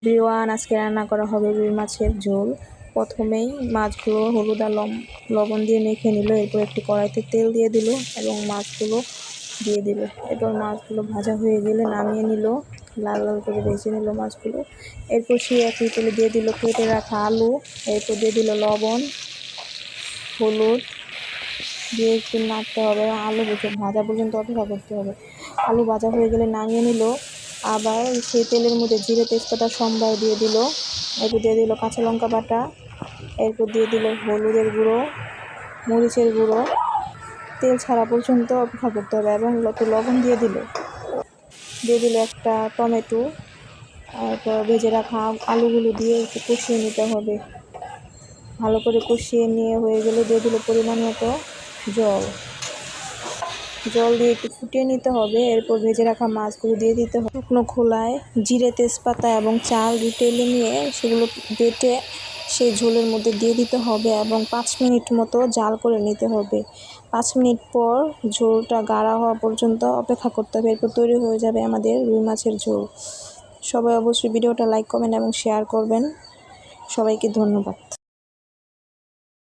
বিওয়ান আজকে রান্না করা হবে রুই মাছের ঝোল। প্রথমেই মাছগুলো হলুদ আর লবণ দিয়ে মেখে নিল, এরপর একটি কড়াইতে তেল দিয়ে দিল এবং মাছগুলো দিয়ে দিল। এরপর মাছগুলো ভাজা হয়ে গেলে নামিয়ে নিল, লাল লাল করে ভেজে নিল মাছগুলো। এরপর সেই একই তেলে দিয়ে দিল কেটে রাখা আলু, এরপর দিয়ে দিল লবণ হলুদ দিয়ে একটু নাড়তে হবে, আলু ভাজা পর্যন্ত অপেক্ষা করতে হবে। আলু ভাজা হয়ে গেলে নামিয়ে নিল, আবার সেই তেলের মধ্যে জিরে তেজপাতা সম্বার দিয়ে দিল, এরপর দিয়ে দিল কাঁচা লঙ্কা বাটা, এরপর দিয়ে দিল হলুদের গুঁড়ো মরিচের গুঁড়ো। তেল ছাড়া পর্যন্ত অপেক্ষা করতে হবে এবং একটু লবণ দিয়ে দিল একটা টমেটো। এরপর ভেজে রাখা আলুগুলো দিয়ে একটু কষিয়ে নিতে হবে। ভালো করে কষিয়ে নিয়ে হয়ে গেলে দিয়ে দিল পরিমাণ মতো জল দিয়ে একটু ফুটিয়ে নিতে হবে। এরপর ভেজে রাখা মাছগুলো দিয়ে দিতে হবে। শুকনো খোলায় জিরে তেজপাতা এবং চাল টেলে নিয়ে সেগুলো বেটে সেই ঝোলের মধ্যে দিয়ে দিতে হবে এবং 5 মিনিট মতো জাল করে নিতে হবে। 5 মিনিট পর ঝোলটা গাঢ় হওয়া পর্যন্ত অপেক্ষা করতে হবে। এরপর তৈরি হয়ে যাবে আমাদের রুই মাছের ঝোল। সবাই অবশ্যই ভিডিওটা লাইক কমেন্ট এবং শেয়ার করবেন। সবাইকে ধন্যবাদ।